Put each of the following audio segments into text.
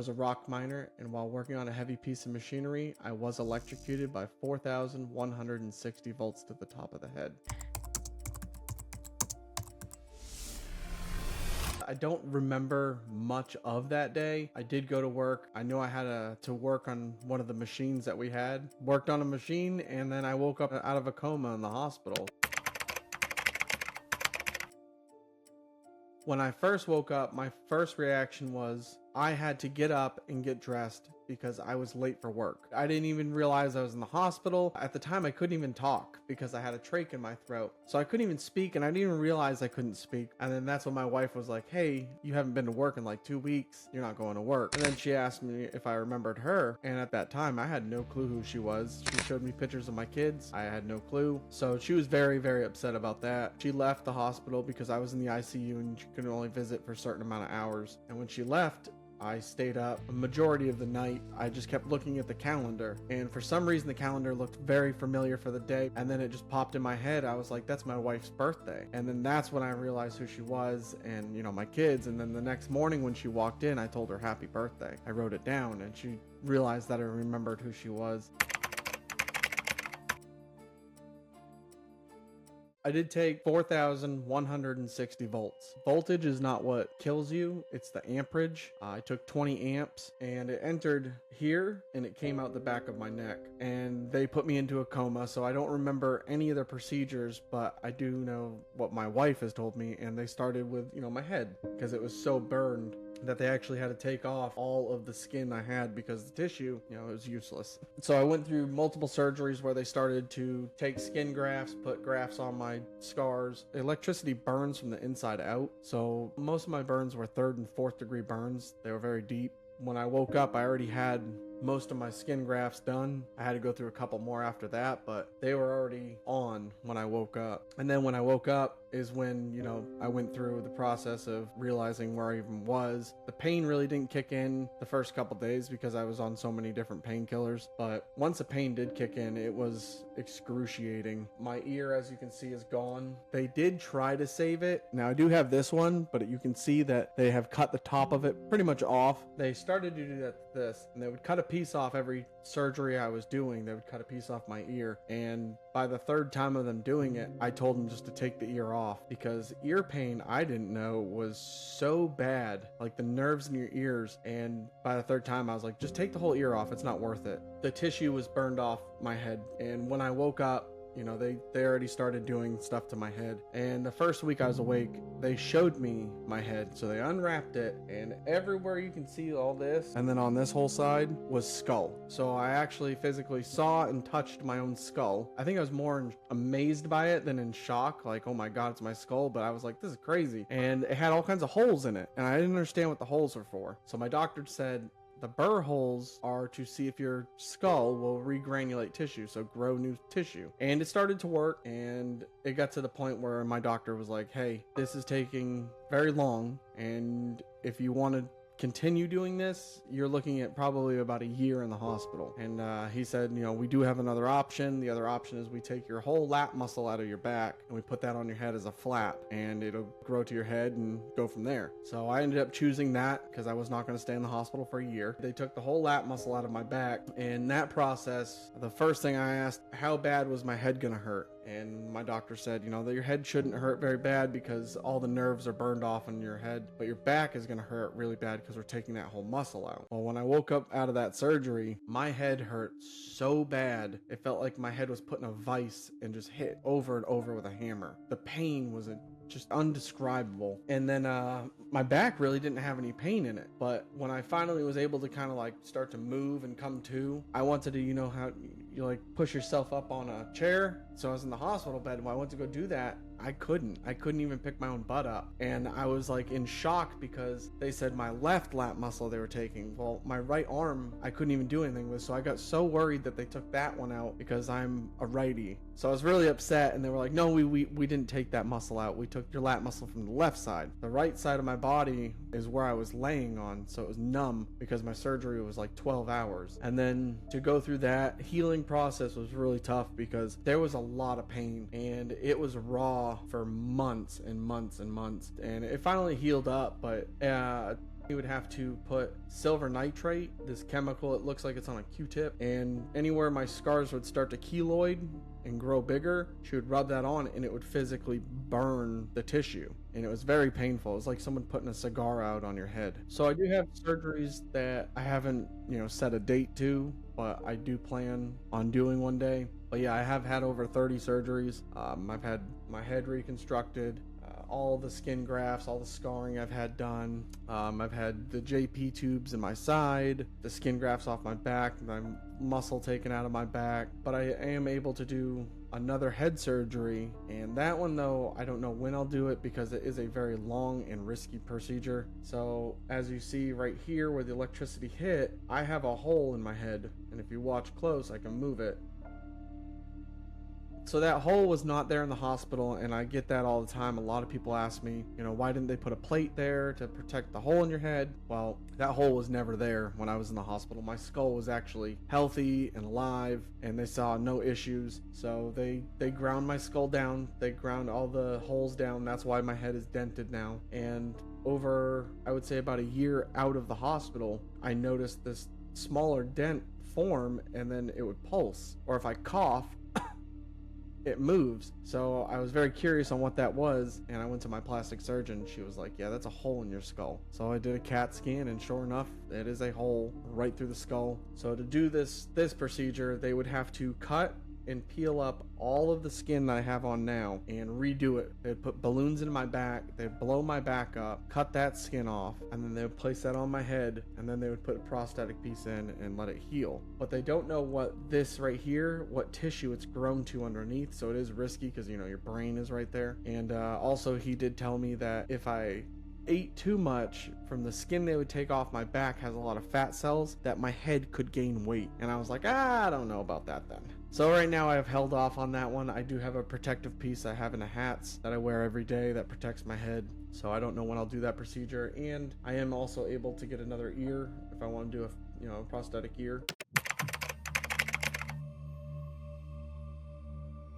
was a rock miner, and while working on a heavy piece of machinery, I was electrocuted by 4,160 volts to the top of the head. I don't remember much of that day. I did go to work. I knew I had to work on one of the machines that we had. Worked on a machine, and then I woke up out of a coma in the hospital. When I first woke up, my first reaction was I had to get up and get dressed because I was late for work. I didn't even realize I was in the hospital. At the time, I couldn't even talk because I had a trach in my throat. So I couldn't even speak, and I didn't even realize I couldn't speak. And then that's when my wife was like, hey, you haven't been to work in like 2 weeks. You're not going to work. And then she asked me if I remembered her. And at that time, I had no clue who she was. She showed me pictures of my kids. I had no clue. So she was very, very upset about that. She left the hospital because I was in the ICU and she could only visit for a certain amount of hours. And when she left, I stayed up a majority of the night. I just kept looking at the calendar, and for some reason the calendar looked very familiar for the day, and then it just popped in my head. I was like, that's my wife's birthday. And then that's when I realized who she was and, you know, my kids. And then the next morning when she walked in, I told her happy birthday. I wrote it down, and she realized that I remembered who she was. I did take 4,160 volts. Voltage is not what kills you, it's the amperage. I took 20 amps and it entered here and it came out the back of my neck. And they put me into a coma, so I don't remember any of the procedures, but I do know what my wife has told me, and they started with, you know, my head because it was so burned that they actually had to take off all of the skin I had because the tissue, you know, it was useless. So I went through multiple surgeries where they started to take skin grafts, put grafts on my scars. Electricity burns from the inside out. So most of my burns were 3rd and 4th degree burns. They were very deep. When I woke up, I already had most of my skin grafts done. I had to go through a couple more after that, but they were already on when I woke up. And then when I woke up is when, you know, I went through the process of realizing where I even was. The pain really didn't kick in the first couple days because I was on so many different painkillers, but once the pain did kick in, it was excruciating. My ear, as you can see, is gone. They did try to save it. Now I do have this one, but you can see that they have cut the top of it pretty much off. They started to do that this, and they would cut a piece off every surgery I was doing. They would cut a piece off my ear, and by the 3rd time of them doing it, I told them just to take the ear off because ear pain, I didn't know, was so bad, like the nerves in your ears. And by the 3rd time, I was like, just take the whole ear off. It's not worth it. The tissue was burned off my head, and when I woke up, you know, they already started doing stuff to my head. And the first week I was awake, they showed me my head. So they unwrapped it, and everywhere you can see all this, and then on this whole side was skull. So I actually physically saw and touched my own skull. I think I was more amazed by it than in shock, like, oh my God, it's my skull. But I was like, this is crazy. And it had all kinds of holes in it, and I didn't understand what the holes were for. So my doctor said, the burr holes are to see if your skull will regranulate tissue, so grow new tissue. And it started to work, and it got to the point where my doctor was like, hey, this is taking very long, and if you want to continue doing this, you're looking at probably about a year in the hospital. And he said, you know, we do have another option. The other option is we take your whole lat muscle out of your back and we put that on your head as a flap, and it'll grow to your head and go from there. So I ended up choosing that because I was not going to stay in the hospital for a year. They took the whole lat muscle out of my back. In that process, the first thing I asked, how bad was my head going to hurt? And my doctor said, you know, that your head shouldn't hurt very bad because all the nerves are burned off in your head, but your back is going to hurt really bad because we're taking that whole muscle out. Well, when I woke up out of that surgery, my head hurt so bad, it felt like my head was put in a vice and just hit over and over with a hammer. The pain was just undescribable. And then my back really didn't have any pain in it. But when I finally was able to kind of like start to move and come to, I wanted to, you know how you like push yourself up on a chair. So I was in the hospital bed. When I went to go do that, I couldn't even pick my own butt up. And I was like in shock because they said my left lat muscle they were taking. Well, my right arm, I couldn't even do anything with. So I got so worried that they took that one out because I'm a righty. So I was really upset, and they were like, no, we didn't take that muscle out. We took your lat muscle from the left side. The right side of my body is where I was laying on. So it was numb because my surgery was like 12 hours. And then to go through that healing process was really tough because there was a lot of pain and it was raw for months and months and months. And it finally healed up, but You would have to put silver nitrate, this chemical, it looks like it's on a Q-tip, and anywhere my scars would start to keloid and grow bigger, she would rub that on and it would physically burn the tissue. And it was very painful. It was like someone putting a cigar out on your head. So I do have surgeries that I haven't, set a date to, but I do plan on doing one day. But yeah, I have had over 30 surgeries. I've had my head reconstructed, all the skin grafts, all the scarring I've had done. I've had the JP tubes in my side, the skin grafts off my back, my muscle taken out of my back. But I am able to do another head surgery, and that one though, I don't know when I'll do it because it is a very long and risky procedure. So as you see right here where the electricity hit, I have a hole in my head, and if you watch close, I can move it. So that hole was not there in the hospital, and I get that all the time. A lot of people ask me, why didn't they put a plate there to protect the hole in your head? Well, that hole was never there when I was in the hospital. My skull was actually healthy and alive, and they saw no issues. So they ground my skull down. They ground all the holes down. That's why my head is dented now. And over, I would say about a year out of the hospital, I noticed this smaller dent form, and then it would pulse. Or if I cough, it moves. So I was very curious on what that was, and I went to my plastic surgeon. She was like, yeah, that's a hole in your skull. So I did a CAT scan, and sure enough, it is a hole right through the skull. So to do this procedure, they would have to cut and peel up all of the skin that I have on now and redo it. They'd put balloons in my back, they'd blow my back up, cut that skin off, and then they would place that on my head, and then they would put a prosthetic piece in and let it heal. But they don't know what this right here, what tissue it's grown to underneath, so it is risky because your brain is right there. And also he did tell me that if I ate too much from the skin they would take off my back has a lot of fat cells, that my head could gain weight. And I was like, I don't know about that then. So right now I have held off on that one. I do have a protective piece I have in the hats that I wear every day that protects my head. So I don't know when I'll do that procedure. And I am also able to get another ear if I want to do a prosthetic ear.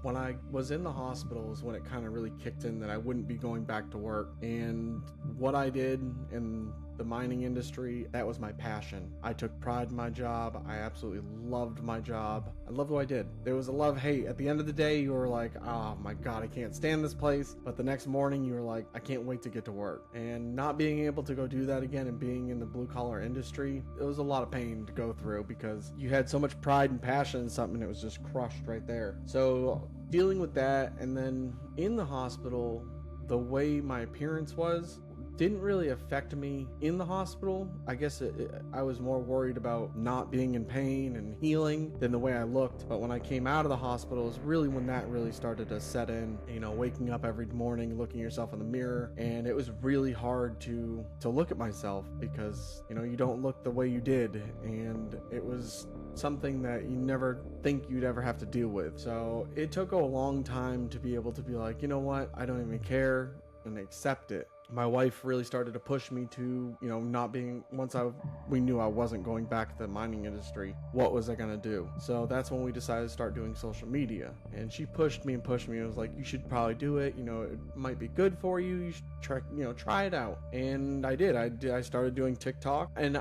When I was in the hospital is when it kind of really kicked in that I wouldn't be going back to work. And what I did in the mining industry, that was my passion. I took pride in my job. I absolutely loved my job. I loved what I did. There was a love-hate. At the end of the day, you were like, oh my God, I can't stand this place. But the next morning, you were like, I can't wait to get to work. And not being able to go do that again and being in the blue-collar industry, it was a lot of pain to go through because you had so much pride and passion in something that was just crushed right there. So dealing with that, and then in the hospital, the way my appearance was didn't really affect me in the hospital. I guess I was more worried about not being in pain and healing than the way I looked. But when I came out of the hospital is really when that really started to set in, waking up every morning, looking yourself in the mirror. And it was really hard to look at myself because, you don't look the way you did. And it was something that you never think you'd ever have to deal with. So it took a long time to be able to be like, you know what, I don't even care, and accept it. My wife really started to push me to, not being, once we knew I wasn't going back to the mining industry, what was I gonna do? So that's when we decided to start doing social media. And she pushed me and was like, you should probably do it. It might be good for you. You should try it out. And I did. I started doing TikTok, and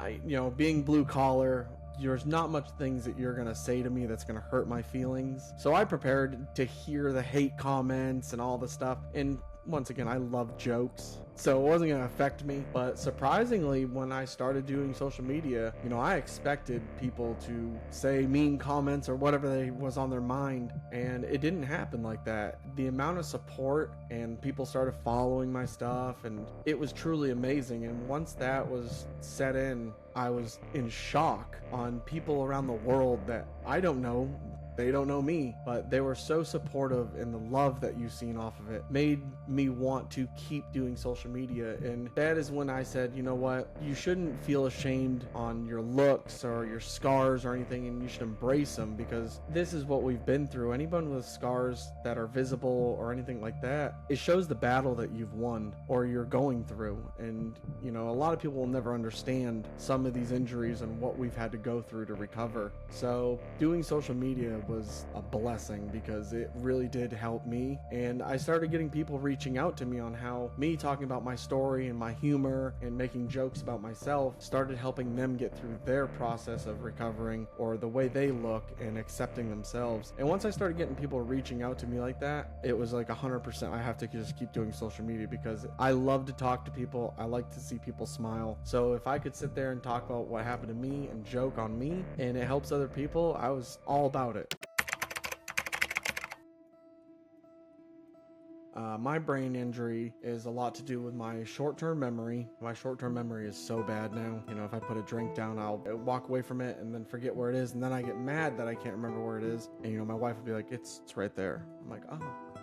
being blue collar, there's not much things that you're gonna say to me that's gonna hurt my feelings. So I prepared to hear the hate comments and all the stuff. And once again, I love jokes, so it wasn't going to affect me. But surprisingly, when I started doing social media, I expected people to say mean comments or whatever was on their mind, and it didn't happen like that. The amount of support, and people started following my stuff, and it was truly amazing. And once that was set in, I was in shock on people around the world that I don't know. They don't know me, but they were so supportive, and the love that you've seen off of it made me want to keep doing social media. And that is when I said, you know what, you shouldn't feel ashamed on your looks or your scars or anything, and you should embrace them, because this is what we've been through. Anyone with scars that are visible or anything like that, it shows the battle that you've won or you're going through. And a lot of people will never understand some of these injuries and what we've had to go through to recover. So doing social media was a blessing because it really did help me. And I started getting people reaching out to me on how me talking about my story and my humor and making jokes about myself started helping them get through their process of recovering or the way they look and accepting themselves. And once I started getting people reaching out to me like that, it was like 100% I have to just keep doing social media because I love to talk to people. I like to see people smile. So if I could sit there and talk about what happened to me and joke on me and it helps other people, I was all about it. My brain injury is a lot to do with my short-term memory. My short-term memory is so bad now. You know, if I put a drink down, I'll walk away from it and then forget where it is. And then I get mad that I can't remember where it is. And, you know, my wife will be like, it's right there. I'm like, oh,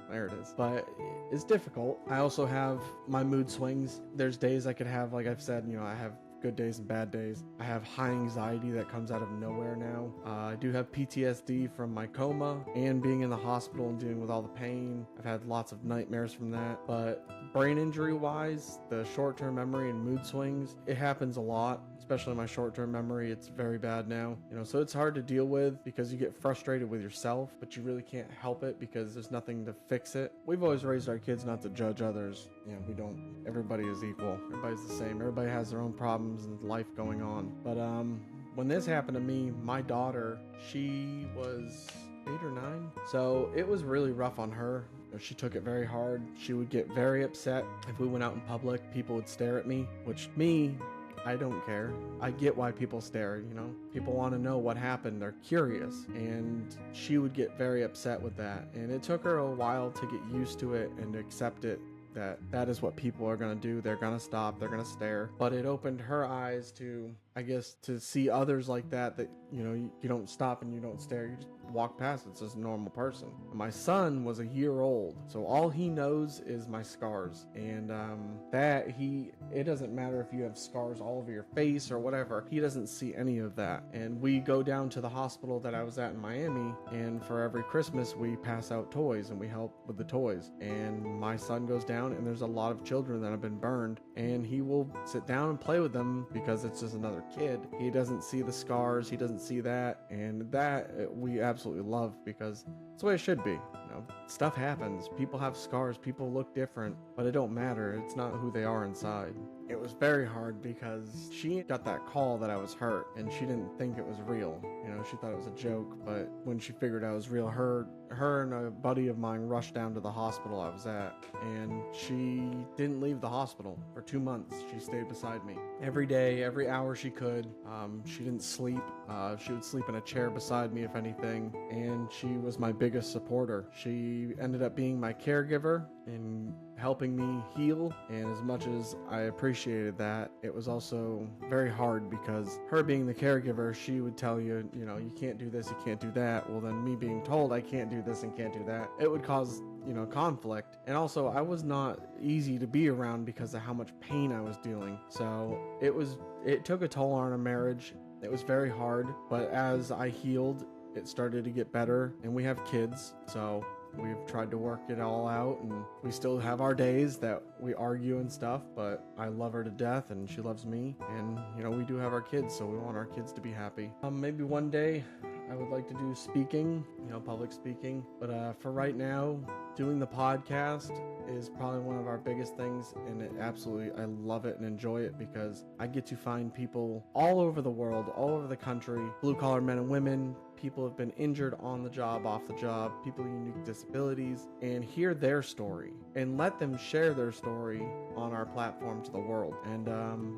there it is. But it's difficult. I also have my mood swings. There's days I could have, like I've said, you know, I have good days and bad days. I have high anxiety that comes out of nowhere now. I do have PTSD from my coma and being in the hospital and dealing with all the pain. I've had lots of nightmares from that. But brain injury wise, the short-term memory and mood swings, it happens a lot. Especially my short-term memory, it's very bad now. You know, so it's hard to deal with because you get frustrated with yourself, but you really can't help it because there's nothing to fix it. We've always raised our kids not to judge others. You know, we don't. Everybody is equal. Everybody's the same. Everybody has their own problems and life going on. But when this happened to me, my daughter, she was 8 or 9, so it was really rough on her. She took it very hard. She would get very upset if we went out in public. People would stare at me, which I don't care. I get why people stare, you know. People want to know what happened. They're curious. And she would get very upset with that. And it took her a while to get used to it and to accept it, that is what people are going to do. They're going to stop. They're going to stare. But it opened her eyes to, I guess, to see others like that, you know, you don't stop and you don't stare. You just walk past. It's just a normal person. And my son was a year old, so all he knows is my scars. And it doesn't matter if you have scars all over your face or whatever. He doesn't see any of that. And we go down to the hospital that I was at in Miami, and for every Christmas we pass out toys and we help with the toys. And my son goes down and there's a lot of children that have been burned, and he will sit down and play with them because it's just another kid. He doesn't see the scars. He doesn't see that. And that we absolutely love because it's the way it should be. You know, stuff happens. People have scars. People look different, but it don't matter. It's not who they are inside. It was very hard because she got that call that I was hurt and she didn't think it was real. You know, she thought it was a joke, but when she figured out it was real, her and a buddy of mine rushed down to the hospital I was at, and she didn't leave the hospital for 2 months. She stayed beside me every day, every hour she could. She didn't sleep. She would sleep in a chair beside me if anything, and she was my biggest supporter. She ended up being my caregiver and helping me heal, and as much as I appreciated that, it was also very hard because her being the caregiver, she would tell you, you know, you can't do this, you can't do that. Well, then me being told I can't do this and can't do that, it would cause, you know, conflict. And also I was not easy to be around because of how much pain I was dealing. So it took a toll on our marriage. It was very hard, but as I healed, it started to get better, and we have kids, so we've tried to work it all out, and we still have our days that we argue and stuff, but I love her to death and she loves me, and you know, we do have our kids, so we want our kids to be happy. Maybe one day I would like to do speaking, you know, public speaking, but for right now, doing the podcast is probably one of our biggest things, and I love it and enjoy it because I get to find people all over the world, all over the country, blue-collar men and women, people have been injured on the job, off the job, people with unique disabilities, and hear their story and let them share their story on our platform to the world. And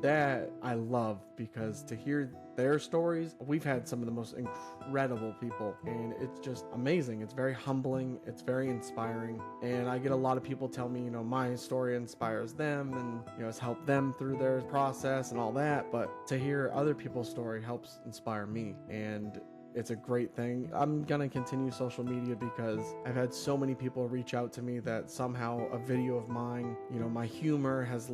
that I love, because to hear their stories, we've had some of the most incredible people, and it's just amazing. It's very humbling, it's very inspiring, and I get a lot of people tell me, you know, my story inspires them and, you know, it's helped them through their process and all that, but to hear other people's story helps inspire me, and it's a great thing. I'm gonna continue social media because I've had so many people reach out to me that somehow a video of mine, you know, my humor has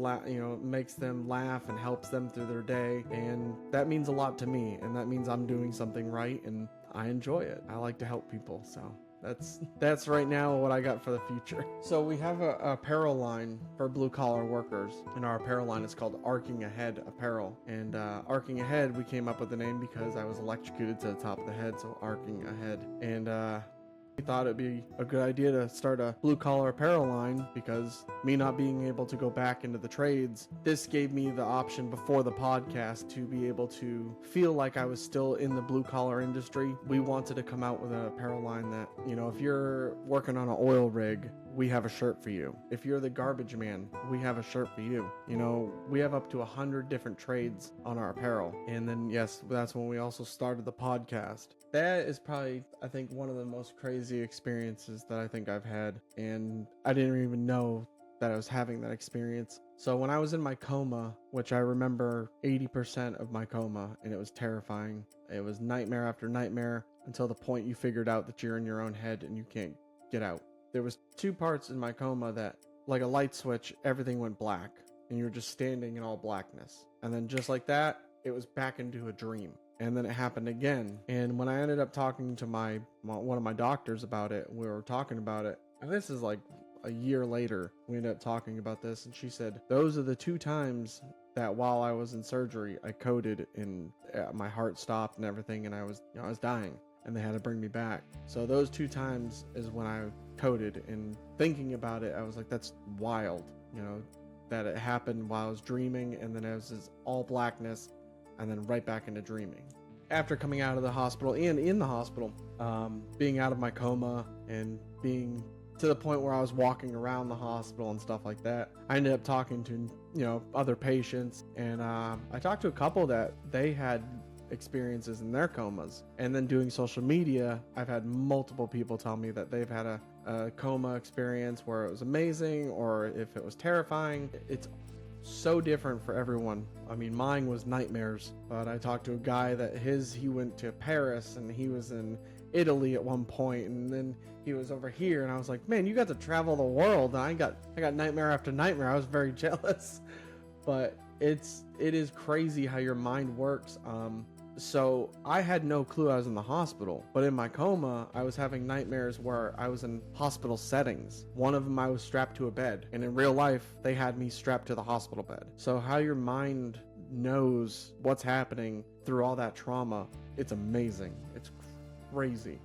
makes them laugh and helps them through their day, and that means a lot to me, and that means I'm doing something right, and I enjoy it. I like to help people, so That's right now what I got for the future. So we have a apparel line for blue collar workers, and our apparel line is called Arcing Ahead Apparel. And Arcing Ahead, we came up with the name because I was electrocuted to the top of the head, so Arcing Ahead. And we thought it'd be a good idea to start a blue collar apparel line because me not being able to go back into the trades, this gave me the option before the podcast to be able to feel like I was still in the blue collar industry. We wanted to come out with an apparel line that, you know, if you're working on an oil rig, we have a shirt for you. If you're the garbage man, we have a shirt for you. You know, we have up to 100 different trades on our apparel. And then, yes, that's when we also started the podcast. That is probably, I think, one of the most crazy experiences that I think I've had. And I didn't even know that I was having that experience. So when I was in my coma, which I remember 80% of my coma, and it was terrifying. It was nightmare after nightmare until the point you figured out that you're in your own head and you can't get out. There was 2 parts in my coma that, like a light switch, everything went black and you were just standing in all blackness. And then just like that, it was back into a dream. And then it happened again. And when I ended up talking to one of my doctors about it, we were talking about it. And this is like a year later, we ended up talking about this. And she said, those are the 2 times that while I was in surgery, I coded and my heart stopped and everything. And I was dying and they had to bring me back. So those 2 times is when I coded, and thinking about it, I was like, that's wild, you know, that it happened while I was dreaming, and then it was this all blackness, and then right back into dreaming. After coming out of the hospital and in the hospital, being out of my coma and being to the point where I was walking around the hospital and stuff like that, I ended up talking to, you know, other patients, and I talked to a couple that they had experiences in their comas. And then doing social media, I've had multiple people tell me that they've had a coma experience where it was amazing or if it was terrifying. It's so different for everyone. I mean, mine was nightmares, but I talked to a guy that he went to Paris and he was in Italy at one point, and then he was over here, and I was like, man, you got to travel the world. And I got nightmare after nightmare. I was very jealous, but it is crazy how your mind works. So I had no clue I was in the hospital, but in my coma, I was having nightmares where I was in hospital settings. One of them, I was strapped to a bed, and in real life, they had me strapped to the hospital bed. So how your mind knows what's happening through all that trauma, it's amazing. It's crazy.